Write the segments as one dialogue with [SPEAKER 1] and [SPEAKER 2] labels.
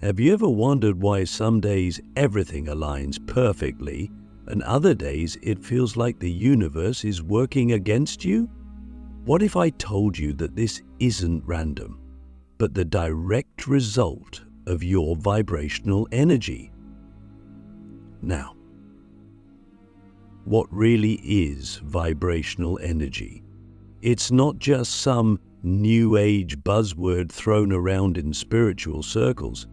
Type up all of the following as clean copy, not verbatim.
[SPEAKER 1] Have you ever wondered why some days everything aligns perfectly and other days it feels like the universe is working against you? What if I told you that this isn't random, but the direct result of your vibrational energy? Now, what really is vibrational energy? It's not just some new age buzzword thrown around in spiritual circles.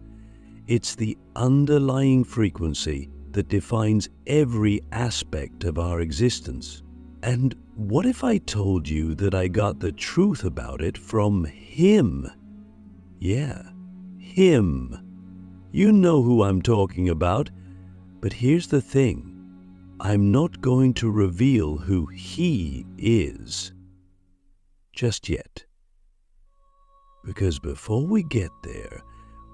[SPEAKER 1] It's the underlying frequency that defines every aspect of our existence. And what if I told you that I got the truth about it from him? Yeah, him. You know who I'm talking about, but here's the thing. I'm not going to reveal who he is just yet. Because before we get there,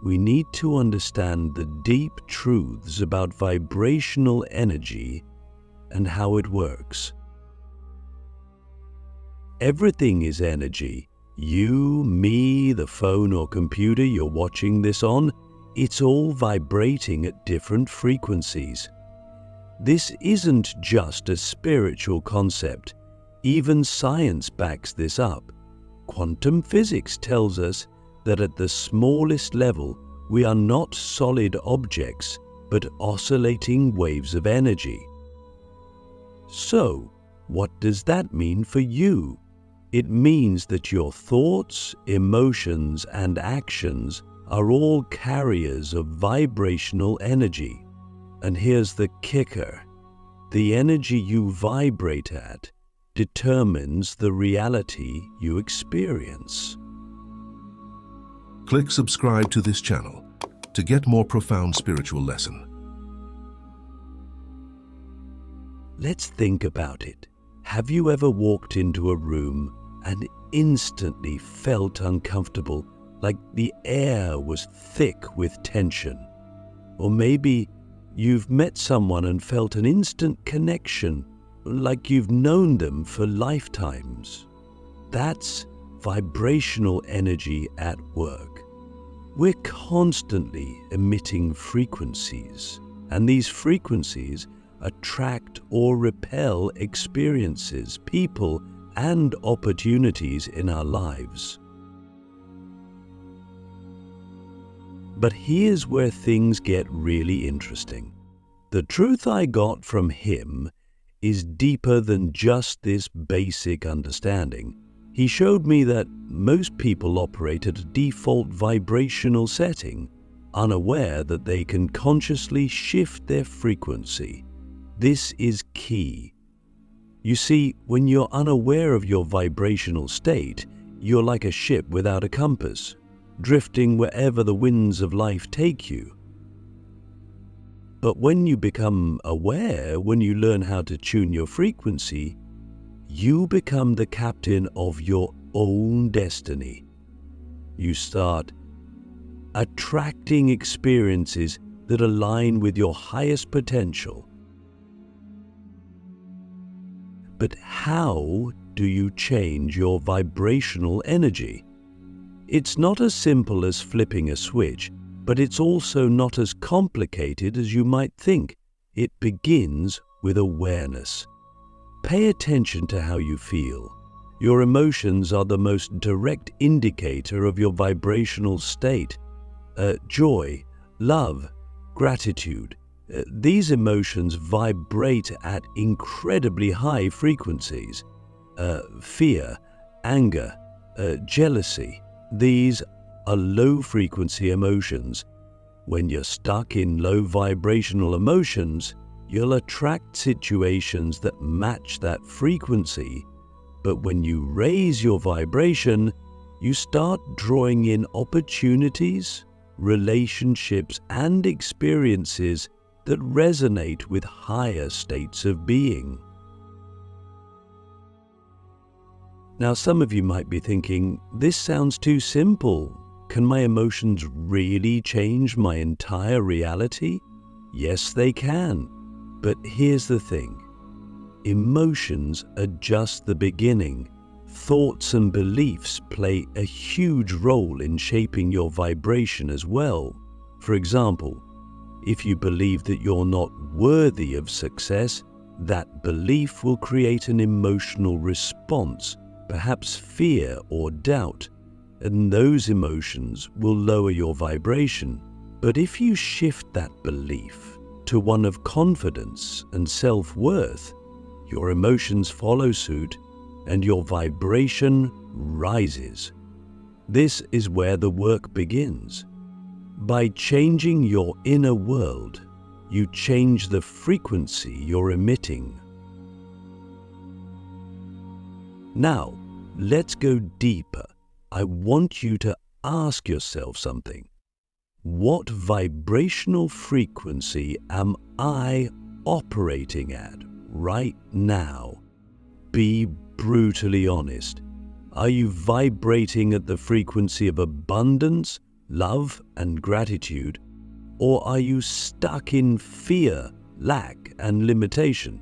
[SPEAKER 1] we need to understand the deep truths about vibrational energy and how it works. Everything is energy. You, me, the phone or computer you're watching this on, it's all vibrating at different frequencies. This isn't just a spiritual concept. Even science backs this up. Quantum physics tells us that at the smallest level, we are not solid objects, but oscillating waves of energy. So, what does that mean for you? It means that your thoughts, emotions, and actions are all carriers of vibrational energy. And here's the kicker. The energy you vibrate at determines the reality you experience.
[SPEAKER 2] Click subscribe to this channel to get more profound spiritual lesson.
[SPEAKER 1] Let's think about it. Have you ever walked into a room and instantly felt uncomfortable, like the air was thick with tension? Or maybe you've met someone and felt an instant connection, like you've known them for lifetimes. That's vibrational energy at work. We're constantly emitting frequencies, and these frequencies attract or repel experiences, people, and opportunities in our lives. But here's where things get really interesting. The truth I got from him is deeper than just this basic understanding. He showed me that most people operate at a default vibrational setting, unaware that they can consciously shift their frequency. This is key. You see, when you're unaware of your vibrational state, you're like a ship without a compass, drifting wherever the winds of life take you. But when you become aware, when you learn how to tune your frequency, you become the captain of your own destiny. You start attracting experiences that align with your highest potential. But how do you change your vibrational energy? It's not as simple as flipping a switch, but it's also not as complicated as you might think. It begins with awareness. Pay attention to how you feel. Your emotions are the most direct indicator of your vibrational state. Joy, love, gratitude. These emotions vibrate at incredibly high frequencies. Fear, anger, jealousy. These are low-frequency emotions. When you're stuck in low vibrational emotions, you'll attract situations that match that frequency. But when you raise your vibration, you start drawing in opportunities, relationships, and experiences that resonate with higher states of being. Now, some of you might be thinking, this sounds too simple. Can my emotions really change my entire reality? Yes, they can. But here's the thing. Emotions are just the beginning. Thoughts and beliefs play a huge role in shaping your vibration as well. For example, if you believe that you're not worthy of success, that belief will create an emotional response, perhaps fear or doubt, and those emotions will lower your vibration. But if you shift that belief to one of confidence and self-worth, your emotions follow suit and your vibration rises. This is where the work begins. By changing your inner world, you change the frequency you're emitting. Now, let's go deeper. I want you to ask yourself something. What vibrational frequency am I operating at right now? Be brutally honest. Are you vibrating at the frequency of abundance, love, and gratitude? Or are you stuck in fear, lack, and limitation?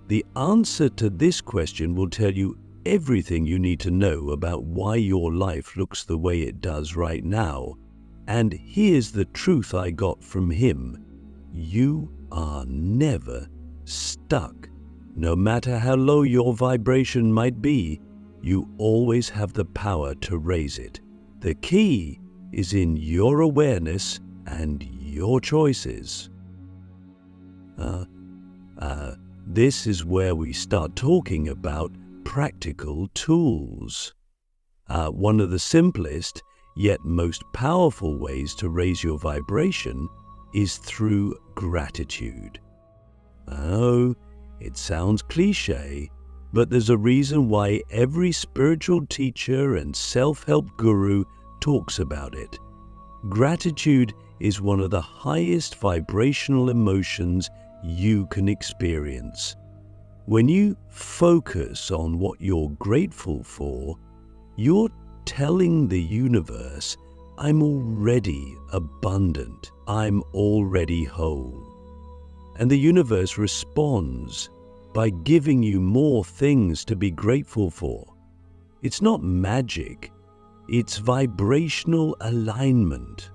[SPEAKER 1] The answer to this question will tell you everything you need to know about why your life looks the way it does right now. And here's the truth I got from him. You are never stuck. No matter how low your vibration might be, you always have the power to raise it. The key is in your awareness and your choices. This is where we start talking about practical tools. One of the simplest yet most powerful ways to raise your vibration is through gratitude. Oh, it sounds cliche, but there's a reason why every spiritual teacher and self-help guru talks about it. Gratitude is one of the highest vibrational emotions you can experience. When you focus on what you're grateful for, you're telling the universe, I'm already abundant, I'm already whole. And the universe responds by giving you more things to be grateful for. It's not magic, it's vibrational alignment.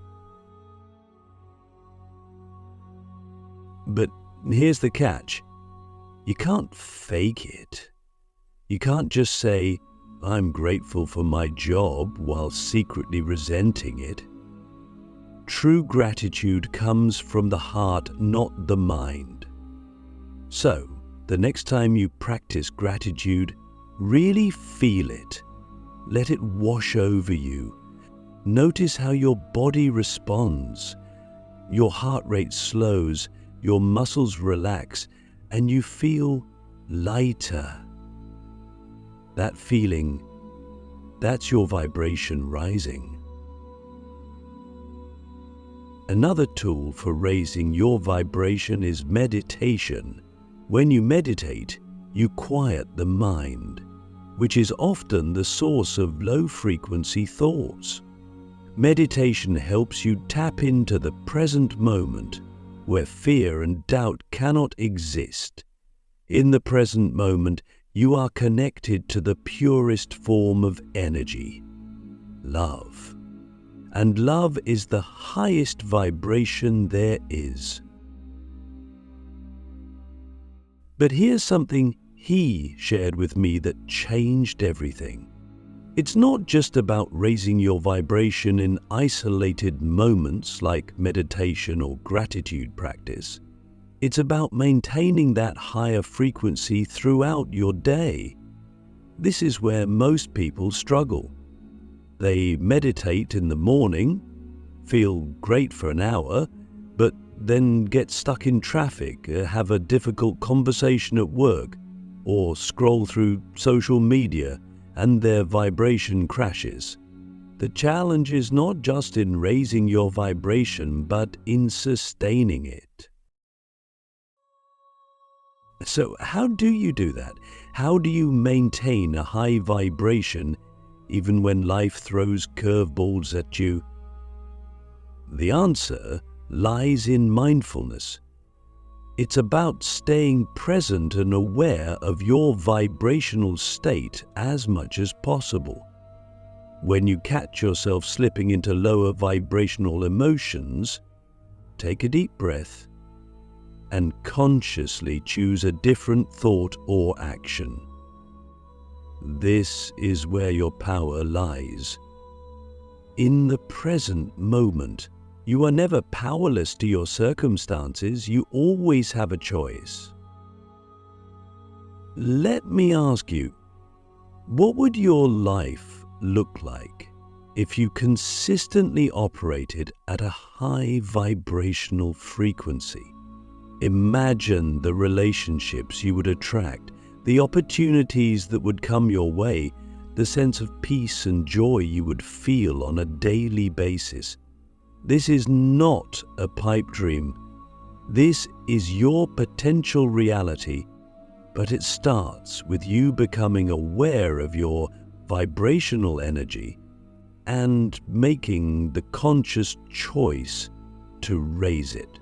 [SPEAKER 1] But here's the catch. You can't fake it. You can't just say, I'm grateful for my job while secretly resenting it. True gratitude comes from the heart, not the mind. So, the next time you practice gratitude, really feel it. Let it wash over you. Notice how your body responds. Your heart rate slows, your muscles relax, and you feel lighter. That feeling, that's your vibration rising. Another tool for raising your vibration is meditation. When you meditate, you quiet the mind, which is often the source of low-frequency thoughts. Meditation helps you tap into the present moment, where fear and doubt cannot exist. In the present moment, you are connected to the purest form of energy, love. And love is the highest vibration there is. But here's something he shared with me that changed everything. It's not just about raising your vibration in isolated moments like meditation or gratitude practice. It's about maintaining that higher frequency throughout your day. This is where most people struggle. They meditate in the morning, feel great for an hour, but then get stuck in traffic, have a difficult conversation at work, or scroll through social media and their vibration crashes. The challenge is not just in raising your vibration, but in sustaining it. So how do you do that? How do you maintain a high vibration even when life throws curveballs at you? The answer lies in mindfulness. It's about staying present and aware of your vibrational state as much as possible. When you catch yourself slipping into lower vibrational emotions, take a deep breath and consciously choose a different thought or action. This is where your power lies. In the present moment, you are never powerless to your circumstances. You always have a choice. Let me ask you, what would your life look like if you consistently operated at a high vibrational frequency? Imagine the relationships you would attract, the opportunities that would come your way, the sense of peace and joy you would feel on a daily basis. This is not a pipe dream. This is your potential reality, but it starts with you becoming aware of your vibrational energy and making the conscious choice to raise it.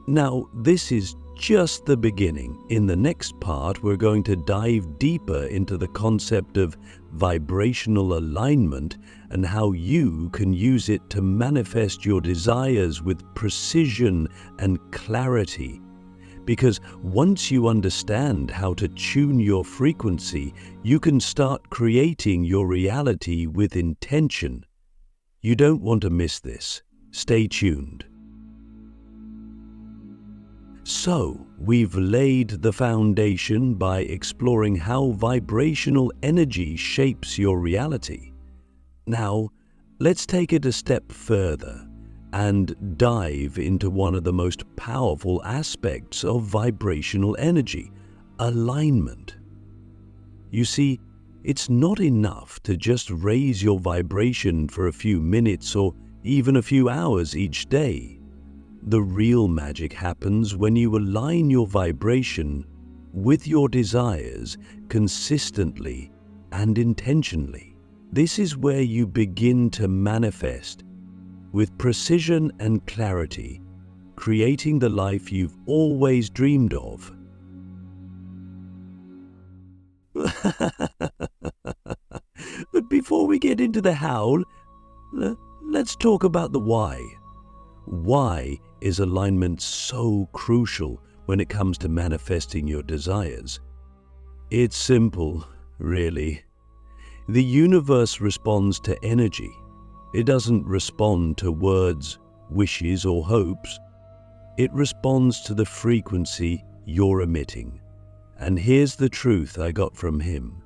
[SPEAKER 1] Now, this is just the beginning. In the next part, we're going to dive deeper into the concept of vibrational alignment and how you can use it to manifest your desires with precision and clarity. Because once you understand how to tune your frequency, you can start creating your reality with intention. You don't want to miss this. Stay tuned. So, we've laid the foundation by exploring how vibrational energy shapes your reality. Now, let's take it a step further and dive into one of the most powerful aspects of vibrational energy, alignment. You see, it's not enough to just raise your vibration for a few minutes or even a few hours each day. The real magic happens when you align your vibration with your desires consistently and intentionally. This is where you begin to manifest with precision and clarity, creating the life you've always dreamed of. But before we get into the how, let's talk about the why. Why is alignment so crucial when it comes to manifesting your desires? It's simple, really. The universe responds to energy. It doesn't respond to words, wishes, or hopes. It responds to the frequency you're emitting. And here's the truth I got from him.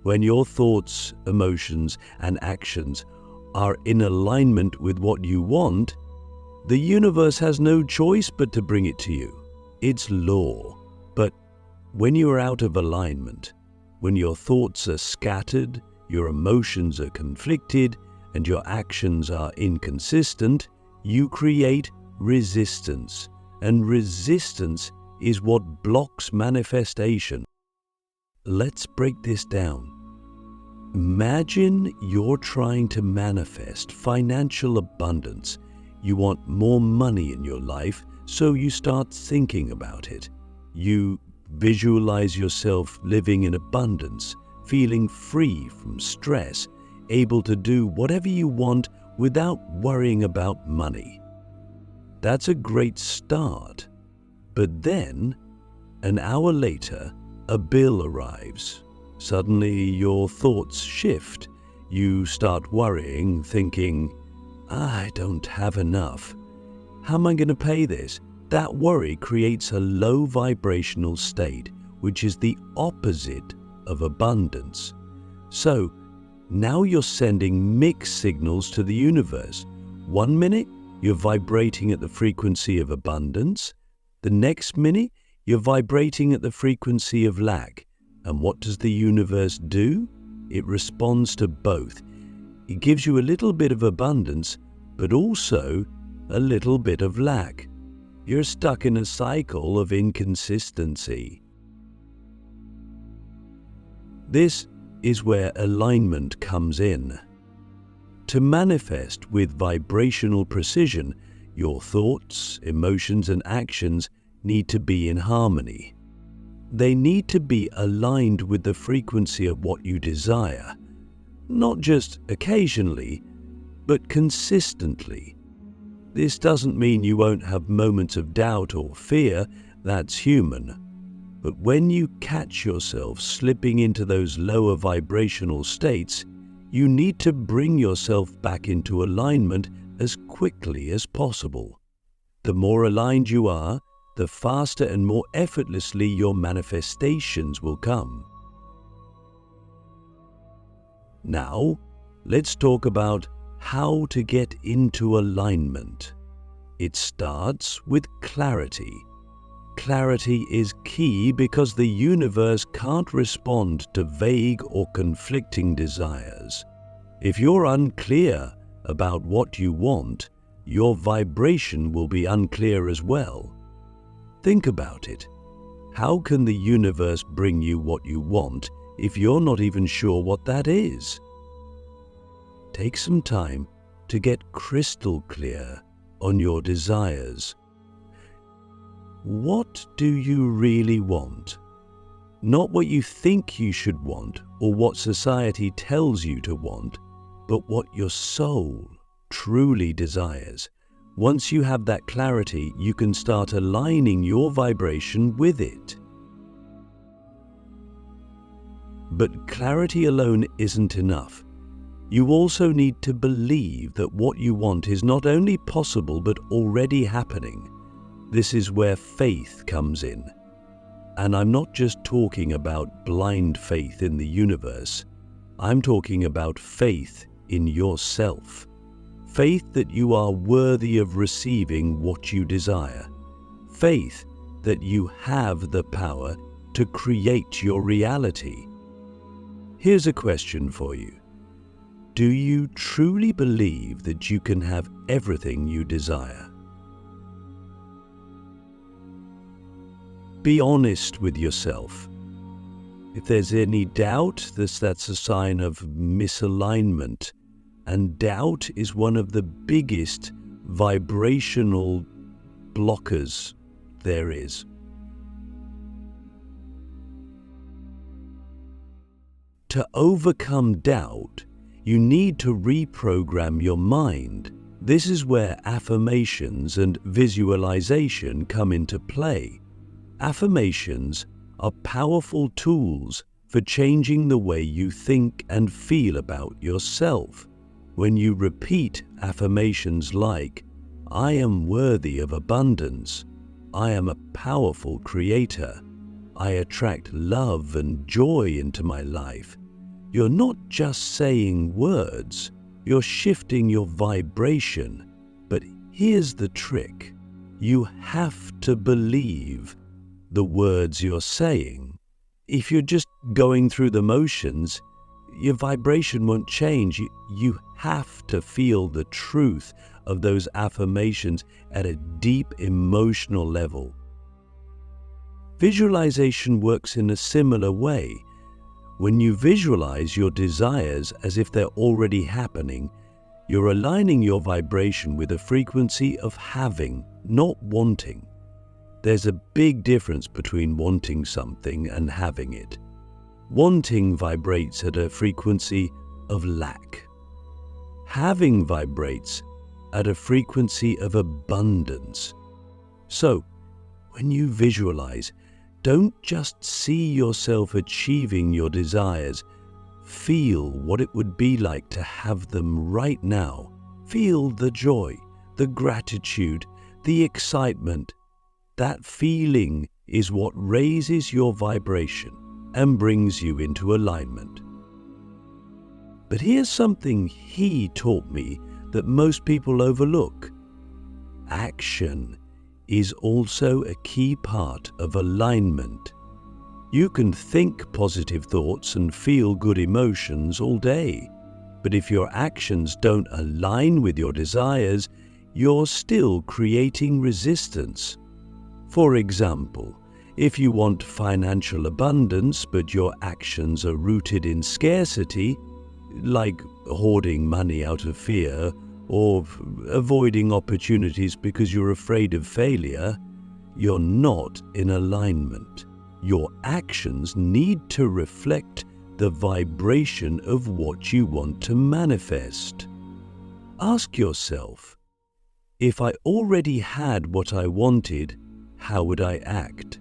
[SPEAKER 1] When your thoughts, emotions, and actions are in alignment with what you want, the universe has no choice but to bring it to you. It's law. But when you are out of alignment, when your thoughts are scattered, your emotions are conflicted, and your actions are inconsistent, you create resistance. And resistance is what blocks manifestation. Let's break this down. Imagine you're trying to manifest financial abundance. You want more money in your life, so you start thinking about it. You visualize yourself living in abundance, feeling free from stress, able to do whatever you want without worrying about money. That's a great start. But then, an hour later, a bill arrives. Suddenly, your thoughts shift. You start worrying, thinking, I don't have enough. How am I going to pay this? That worry creates a low vibrational state, which is the opposite of abundance. So, now you're sending mixed signals to the universe. 1 minute, you're vibrating at the frequency of abundance. The next minute, you're vibrating at the frequency of lack. And what does the universe do? It responds to both. It gives you a little bit of abundance, but also a little bit of lack. You're stuck in a cycle of inconsistency. This is where alignment comes in. To manifest with vibrational precision, your thoughts, emotions, and actions need to be in harmony. They need to be aligned with the frequency of what you desire. Not just occasionally, but consistently. This doesn't mean you won't have moments of doubt or fear. That's human. But when you catch yourself slipping into those lower vibrational states, you need to bring yourself back into alignment as quickly as possible. The more aligned you are, the faster and more effortlessly your manifestations will come. Now, let's talk about how to get into alignment. It starts with clarity. Clarity is key because the universe can't respond to vague or conflicting desires. If you're unclear about what you want, your vibration will be unclear as well. Think about it. How can the universe bring you what you want if you're not even sure what that is? Take some time to get crystal clear on your desires. What do you really want? Not what you think you should want or what society tells you to want, but what your soul truly desires. Once you have that clarity, you can start aligning your vibration with it. But clarity alone isn't enough. You also need to believe that what you want is not only possible but already happening. This is where faith comes in. And I'm not just talking about blind faith in the universe. I'm talking about faith in yourself. Faith that you are worthy of receiving what you desire. Faith that you have the power to create your reality. Here's a question for you. Do you truly believe that you can have everything you desire? Be honest with yourself. If there's any doubt, that's a sign of misalignment. And doubt is one of the biggest vibrational blockers there is. To overcome doubt, you need to reprogram your mind. This is where affirmations and visualization come into play. Affirmations are powerful tools for changing the way you think and feel about yourself. When you repeat affirmations like, "I am worthy of abundance," "I am a powerful creator," "I attract love and joy into my life," you're not just saying words, you're shifting your vibration. But here's the trick. You have to believe the words you're saying. If you're just going through the motions, your vibration won't change. You have to feel the truth of those affirmations at a deep emotional level. Visualization works in a similar way. When you visualize your desires as if they're already happening, you're aligning your vibration with a frequency of having, not wanting. There's a big difference between wanting something and having it. Wanting vibrates at a frequency of lack. Having vibrates at a frequency of abundance. So, when you visualize, don't just see yourself achieving your desires. Feel what it would be like to have them right now. Feel the joy, the gratitude, the excitement. That feeling is what raises your vibration and brings you into alignment. But here's something he taught me that most people overlook. Action is also a key part of alignment. You can think positive thoughts and feel good emotions all day, but if your actions don't align with your desires, you're still creating resistance. For example, if you want financial abundance but your actions are rooted in scarcity, like hoarding money out of fear or avoiding opportunities because you're afraid of failure, you're not in alignment. Your actions need to reflect the vibration of what you want to manifest. Ask yourself, if I already had what I wanted, how would I act?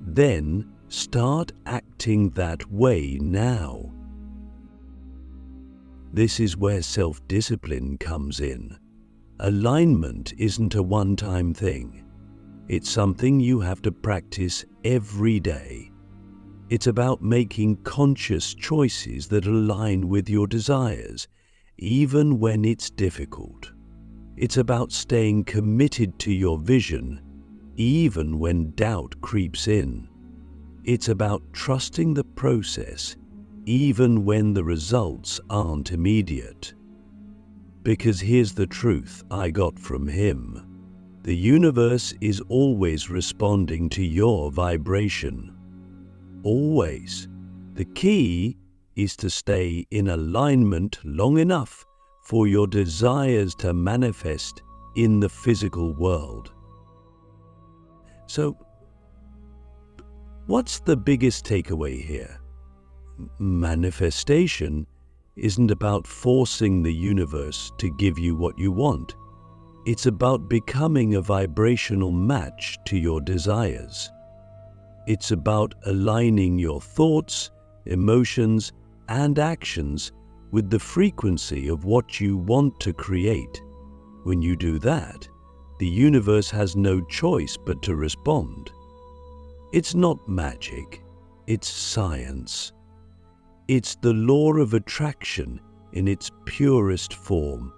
[SPEAKER 1] Then start acting that way now. This is where self-discipline comes in. Alignment isn't a one-time thing. It's something you have to practice every day. It's about making conscious choices that align with your desires, even when it's difficult. It's about staying committed to your vision, even when doubt creeps in. It's about trusting the process, even when the results aren't immediate. Because here's the truth I got from him. The universe is always responding to your vibration. Always. The key is to stay in alignment long enough for your desires to manifest in the physical world. So, what's the biggest takeaway here? Manifestation isn't about forcing the universe to give you what you want. It's about becoming a vibrational match to your desires. It's about aligning your thoughts, emotions, and actions with the frequency of what you want to create. When you do that, the universe has no choice but to respond. It's not magic, it's science. It's the law of attraction in its purest form.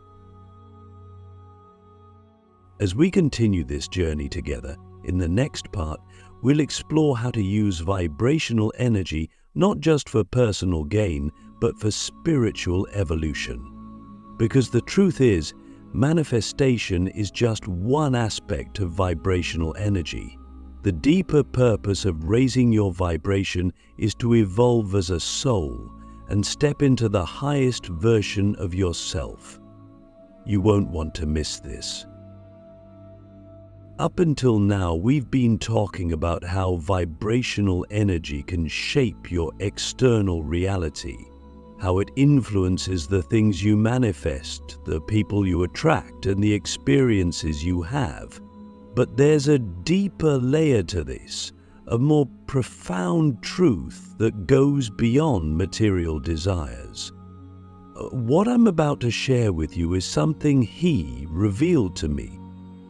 [SPEAKER 1] As we continue this journey together, in the next part, we'll explore how to use vibrational energy not just for personal gain, but for spiritual evolution. Because the truth is, manifestation is just one aspect of vibrational energy. The deeper purpose of raising your vibration is to evolve as a soul and step into the highest version of yourself. You won't want to miss this. Up until now, we've been talking about how vibrational energy can shape your external reality, how it influences the things you manifest, the people you attract, and the experiences you have. But there's a deeper layer to this, a more profound truth that goes beyond material desires. What I'm about to share with you is something he revealed to me,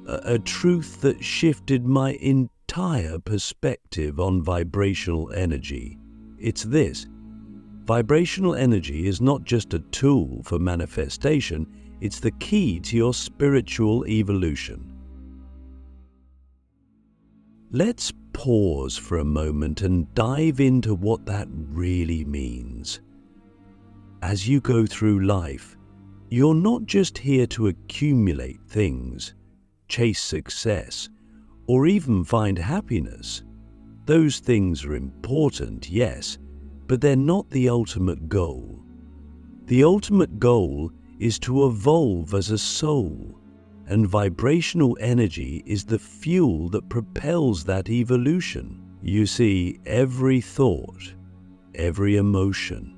[SPEAKER 1] a truth that shifted my entire perspective on vibrational energy. It's this: vibrational energy is not just a tool for manifestation, it's the key to your spiritual evolution. Let's pause for a moment and dive into what that really means. As you go through life, you're not just here to accumulate things, chase success, or even find happiness. Those things are important, yes, but they're not the ultimate goal. The ultimate goal is to evolve as a soul, and vibrational energy is the fuel that propels that evolution. You see, every thought, every emotion,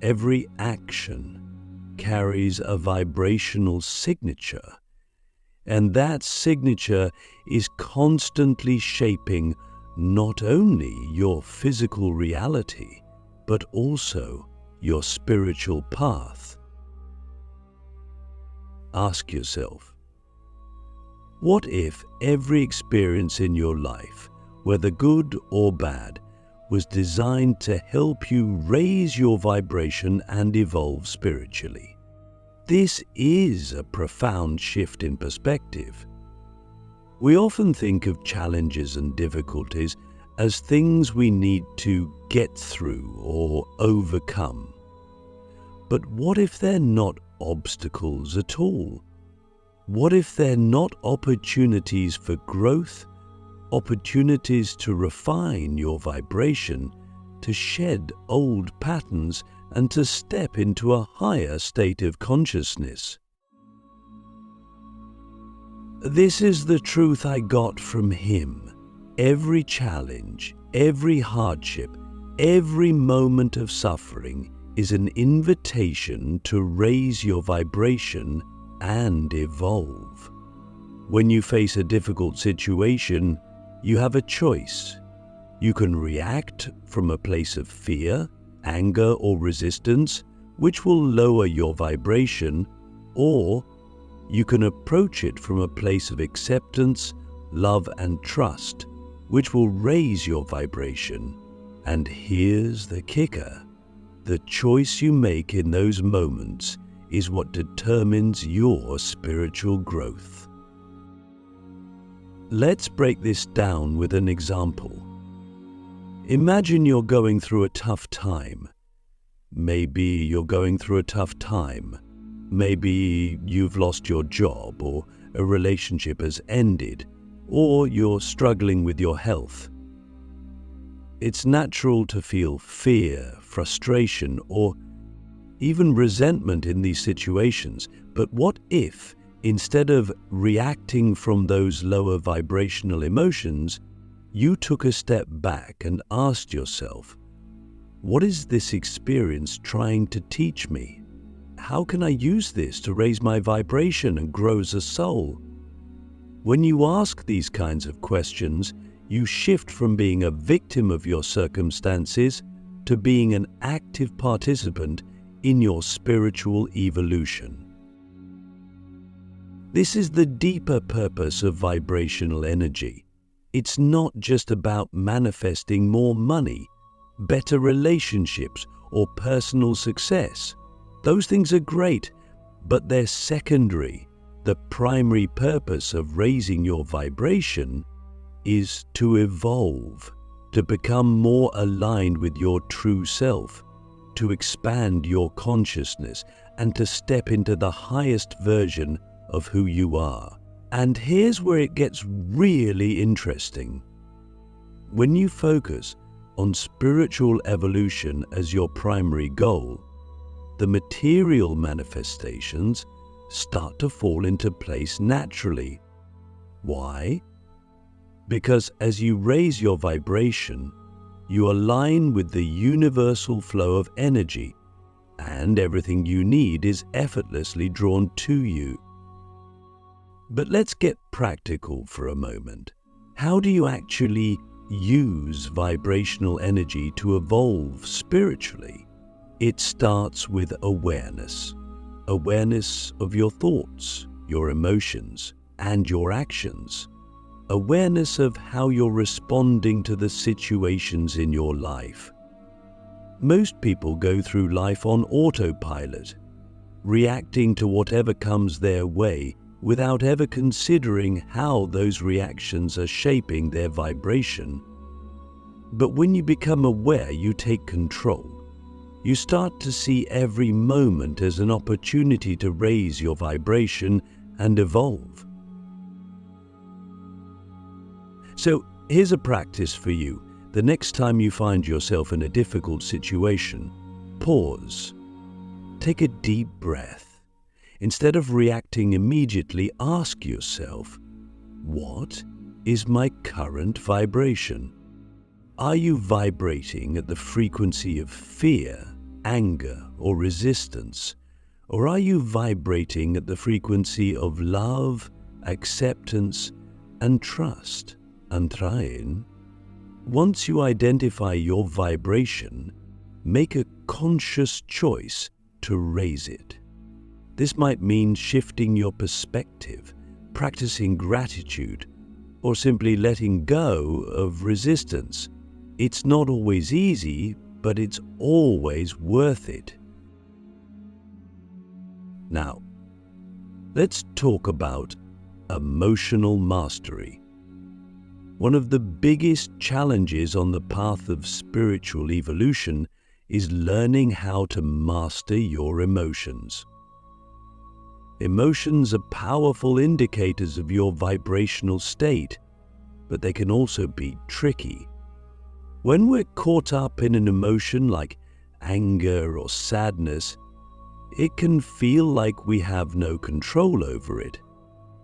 [SPEAKER 1] every action carries a vibrational signature, and that signature is constantly shaping not only your physical reality, but also your spiritual path. Ask yourself, what if every experience in your life, whether good or bad, was designed to help you raise your vibration and evolve spiritually? This is a profound shift in perspective. We often think of challenges and difficulties as things we need to get through or overcome. But what if they're not obstacles at all? What if they're not opportunities for growth, opportunities to refine your vibration, to shed old patterns, and to step into a higher state of consciousness? This is the truth I got from him. Every challenge, every hardship, Every moment of suffering is an invitation to raise your vibration and evolve. When you face a difficult situation, you have a choice. You can react from a place of fear, anger, or resistance, which will lower your vibration, or you can approach it from a place of acceptance, love, and trust, which will raise your vibration. And here's the kicker. The choice you make in those moments is what determines your spiritual growth. Let's break this down with an example. Imagine you're going through a tough time. Maybe you're going through a tough time. Maybe you've lost your job, or a relationship has ended, or you're struggling with your health. It's natural to feel fear, frustration, or even resentment in these situations. But what if, instead of reacting from those lower vibrational emotions, you took a step back and asked yourself, what is this experience trying to teach me? How can I use this to raise my vibration and grow as a soul? When you ask these kinds of questions, you shift from being a victim of your circumstances to being an active participant in your spiritual evolution. This is the deeper purpose of vibrational energy. It's not just about manifesting more money, better relationships, or personal success. Those things are great, but they're secondary. The primary purpose of raising your vibration is to evolve, to become more aligned with your true self, to expand your consciousness, and to step into the highest version of who you are. And here's where it gets really interesting. When you focus on spiritual evolution as your primary goal, the material manifestations start to fall into place naturally. Why? Because as you raise your vibration, you align with the universal flow of energy, and everything you need is effortlessly drawn to you. But let's get practical for a moment. How do you actually use vibrational energy to evolve spiritually? It starts with awareness. Awareness of your thoughts, your emotions, and your actions. Awareness of how you're responding to the situations in your life. Most people go through life on autopilot, reacting to whatever comes their way without ever considering how those reactions are shaping their vibration. But when you become aware, you take control. You start to see every moment as an opportunity to raise your vibration and evolve. So here's a practice for you. The next time you find yourself in a difficult situation, pause. Take a deep breath. Instead of reacting immediately, ask yourself, what is my current vibration? Are you vibrating at the frequency of fear, anger, or resistance? Or are you vibrating at the frequency of love, acceptance, and trust? Antrain. Once you identify your vibration, make a conscious choice to raise it. This might mean shifting your perspective, practicing gratitude, or simply letting go of resistance. It's not always easy, but it's always worth it. Now, let's talk about emotional mastery. One of the biggest challenges on the path of spiritual evolution is learning how to master your emotions. Emotions are powerful indicators of your vibrational state, but they can also be tricky. When we're caught up in an emotion like anger or sadness, it can feel like we have no control over it.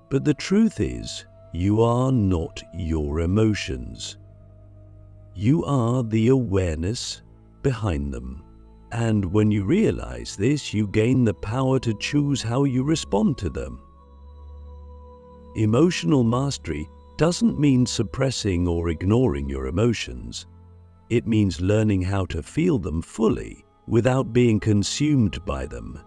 [SPEAKER 1] But the truth is, you are not your emotions. You are the awareness behind them. And when you realize this, you gain the power to choose how you respond to them. Emotional mastery doesn't mean suppressing or ignoring your emotions. It means learning how to feel them fully without being consumed by them.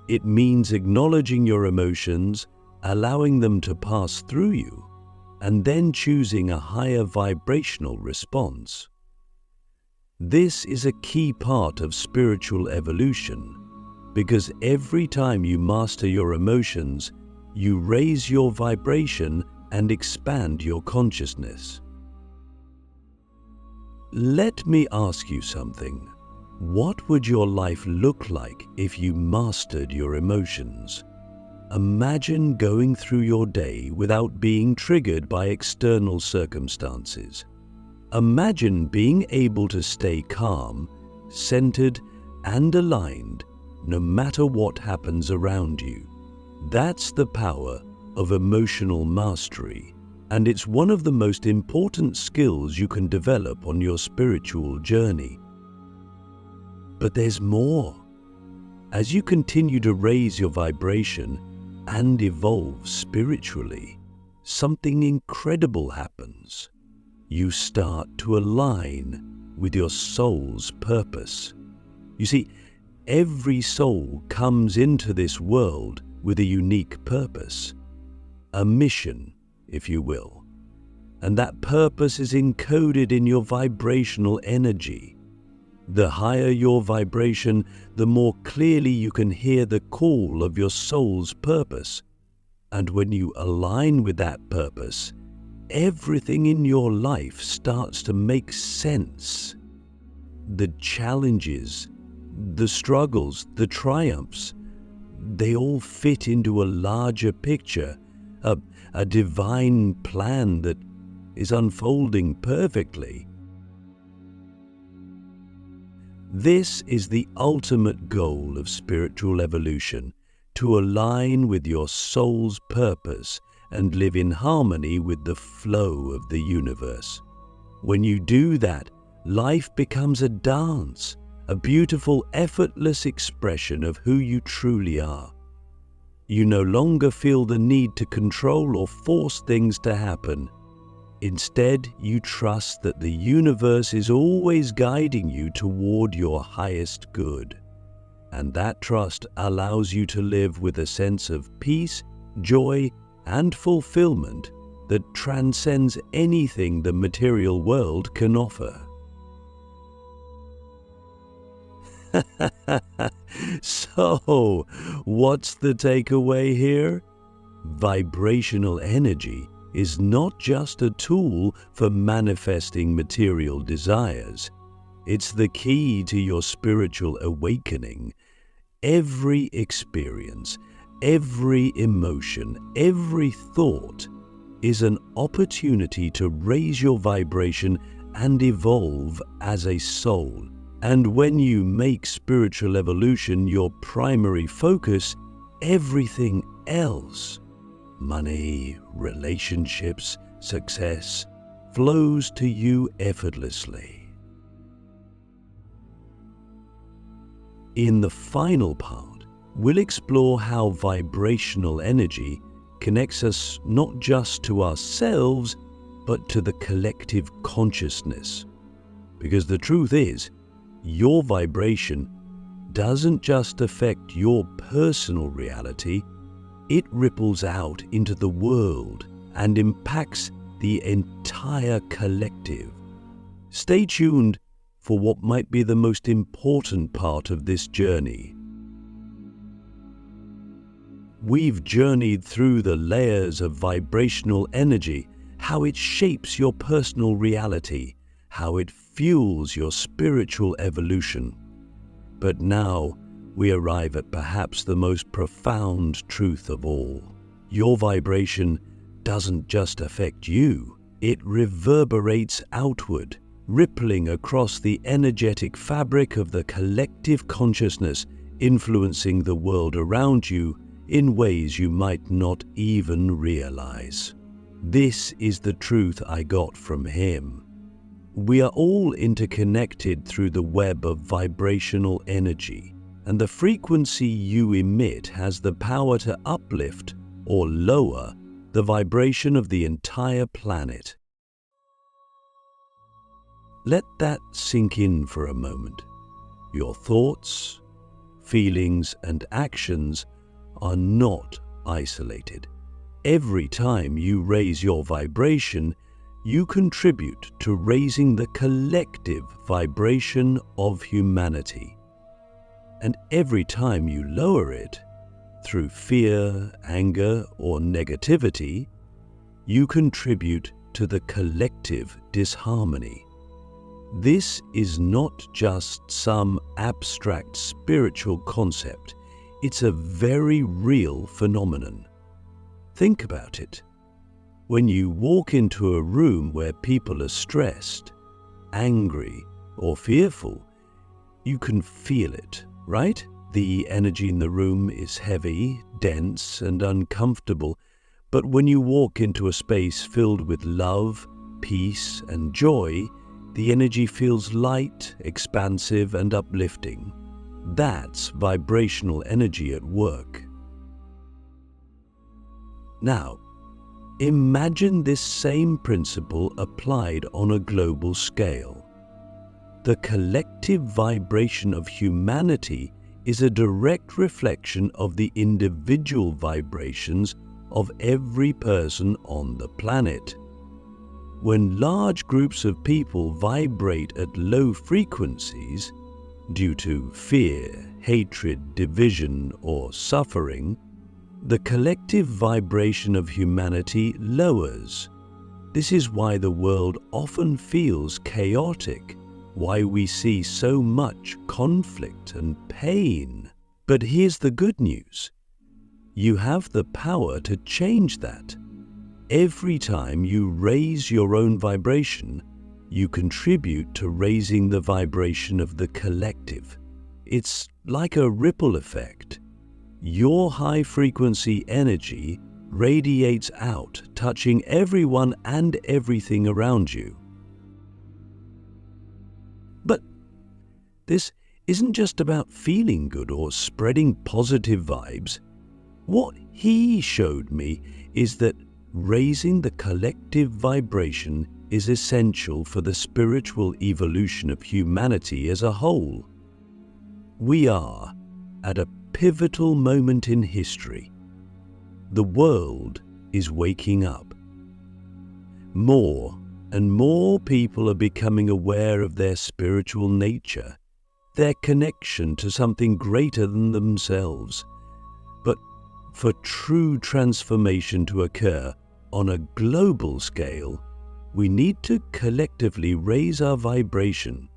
[SPEAKER 1] It means acknowledging your emotions, allowing them to pass through you, and then choosing a higher vibrational response. This is a key part of spiritual evolution, because every time you master your emotions, you raise your vibration and expand your consciousness. Let me ask you something. What would your life look like if you mastered your emotions? Imagine going through your day without being triggered by external circumstances. Imagine being able to stay calm, centered, and aligned no matter what happens around you. That's the power of emotional mastery, and it's one of the most important skills you can develop on your spiritual journey. But there's more. As you continue to raise your vibration and evolve spiritually, something incredible happens. You start to align with your soul's purpose. You see, every soul comes into this world with a unique purpose, a mission, if you will. And that purpose is encoded in your vibrational energy. The higher your vibration, the more clearly you can hear the call of your soul's purpose. And when you align with that purpose, everything in your life starts to make sense. The challenges, the struggles, the triumphs, they all fit into a larger picture, a divine plan that is unfolding perfectly. This is the ultimate goal of spiritual evolution, to align with your soul's purpose and live in harmony with the flow of the universe. When you do that, life becomes a dance, a beautiful, effortless expression of who you truly are. You no longer feel the need to control or force things to happen. Instead, you trust that the universe is always guiding you toward your highest good. And that trust allows you to live with a sense of peace, joy, and fulfillment that transcends anything the material world can offer. So, what's the takeaway here? Vibrational energy is not just a tool for manifesting material desires. It's the key to your spiritual awakening. Every experience, every emotion, every thought is an opportunity to raise your vibration and evolve as a soul. And when you make spiritual evolution your primary focus, everything else, money, relationships, success, flows to you effortlessly. In the final part, we'll explore how vibrational energy connects us not just to ourselves, but to the collective consciousness. Because the truth is, your vibration doesn't just affect your personal reality, it ripples out into the world and impacts the entire collective. Stay tuned for what might be the most important part of this journey. We've journeyed through the layers of vibrational energy, how it shapes your personal reality, how it fuels your spiritual evolution. But now we arrive at perhaps the most profound truth of all. Your vibration doesn't just affect you, it reverberates outward, rippling across the energetic fabric of the collective consciousness, influencing the world around you in ways you might not even realize. This is the truth I got from him. We are all interconnected through the web of vibrational energy, and the frequency you emit has the power to uplift or lower the vibration of the entire planet. Let that sink in for a moment. Your thoughts, feelings, and actions are not isolated. Every time you raise your vibration, you contribute to raising the collective vibration of humanity. And every time you lower it, through fear, anger, or negativity, you contribute to the collective disharmony. This is not just some abstract spiritual concept, it's a very real phenomenon. Think about it. When you walk into a room where people are stressed, angry, or fearful, you can feel it, right? The energy in the room is heavy, dense, and uncomfortable. But when you walk into a space filled with love, peace, and joy, the energy feels light, expansive, and uplifting. That's vibrational energy at work. Now, imagine this same principle applied on a global scale. The collective vibration of humanity is a direct reflection of the individual vibrations of every person on the planet. When large groups of people vibrate at low frequencies due to fear, hatred, division, or suffering, the collective vibration of humanity lowers. This is why the world often feels chaotic, why we see so much conflict and pain. But here's the good news. You have the power to change that. Every time you raise your own vibration, you contribute to raising the vibration of the collective. It's like a ripple effect. Your high-frequency energy radiates out, touching everyone and everything around you. But this isn't just about feeling good or spreading positive vibes. What he showed me is that raising the collective vibration is essential for the spiritual evolution of humanity as a whole. We are at a pivotal moment in history. The world is waking up. More and more people are becoming aware of their spiritual nature, their connection to something greater than themselves. But for true transformation to occur on a global scale, we need to collectively raise our vibration.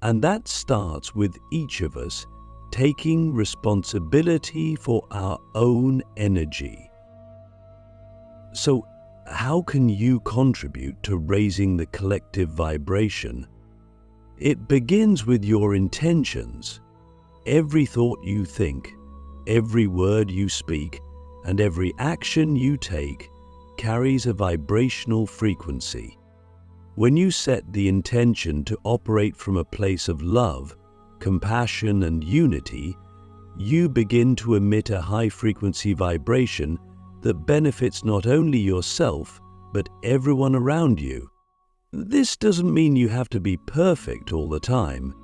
[SPEAKER 1] And that starts with each of us taking responsibility for our own energy. So, how can you contribute to raising the collective vibration? It begins with your intentions. Every thought you think, every word you speak, and every action you take carries a vibrational frequency. When you set the intention to operate from a place of love, compassion, and unity, you begin to emit a high-frequency vibration that benefits not only yourself, but everyone around you. This doesn't mean you have to be perfect all the time.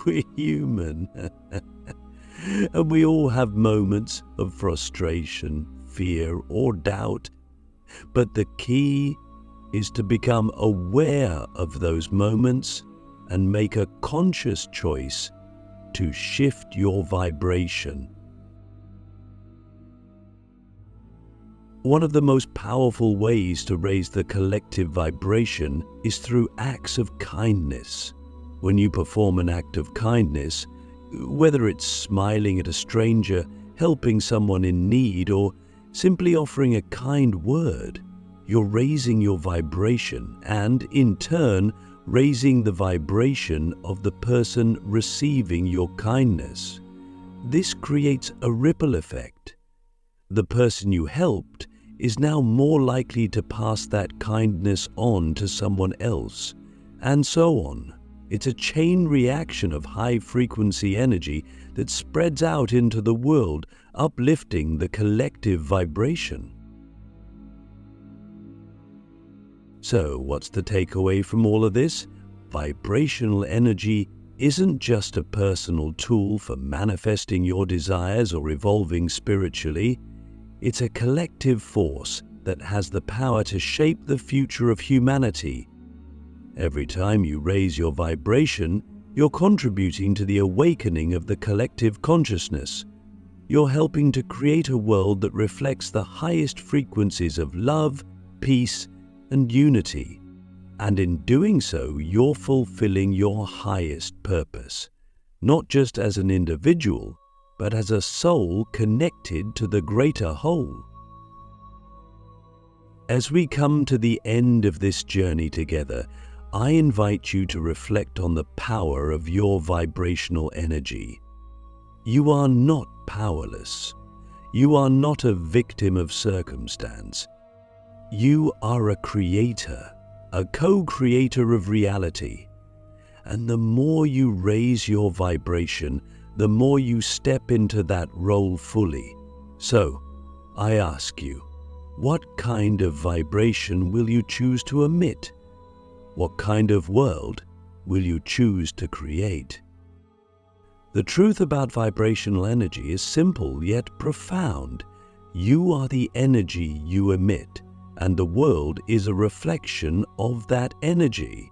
[SPEAKER 1] We're human. And we all have moments of frustration, fear, or doubt. But the key is to become aware of those moments and make a conscious choice to shift your vibration. One of the most powerful ways to raise the collective vibration is through acts of kindness. When you perform an act of kindness, whether it's smiling at a stranger, helping someone in need, or simply offering a kind word, you're raising your vibration and, in turn, raising the vibration of the person receiving your kindness. This creates a ripple effect. The person you helped is now more likely to pass that kindness on to someone else, and so on. It's a chain reaction of high-frequency energy that spreads out into the world, uplifting the collective vibration. So, what's the takeaway from all of this? Vibrational energy isn't just a personal tool for manifesting your desires or evolving spiritually. It's a collective force that has the power to shape the future of humanity. Every time you raise your vibration, you're contributing to the awakening of the collective consciousness. You're helping to create a world that reflects the highest frequencies of love, peace, and unity. And in doing so, you're fulfilling your highest purpose, not just as an individual, but as a soul connected to the greater whole. As we come to the end of this journey together, I invite you to reflect on the power of your vibrational energy. You are not powerless. You are not a victim of circumstance. You are a creator, a co-creator of reality. And the more you raise your vibration, the more you step into that role fully. So, I ask you, what kind of vibration will you choose to emit? What kind of world will you choose to create? The truth about vibrational energy is simple yet profound. You are the energy you emit, and the world is a reflection of that energy.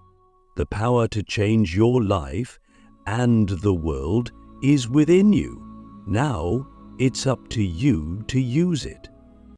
[SPEAKER 1] The power to change your life and the world is within you. Now, it's up to you to use it.